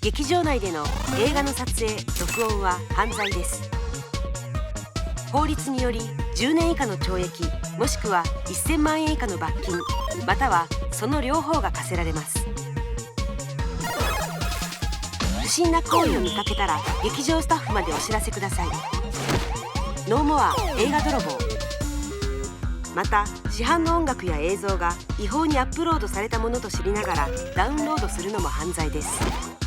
劇場内での映画の撮影・録音は犯罪です。法律により10年以下の懲役もしくは1000万円以下の罰金またはその両方が課せられます。不審な行為を見かけたら劇場スタッフまでお知らせください。ノーモア映画泥棒。また市販の音楽や映像が違法にアップロードされたものと知りながらダウンロードするのも犯罪です。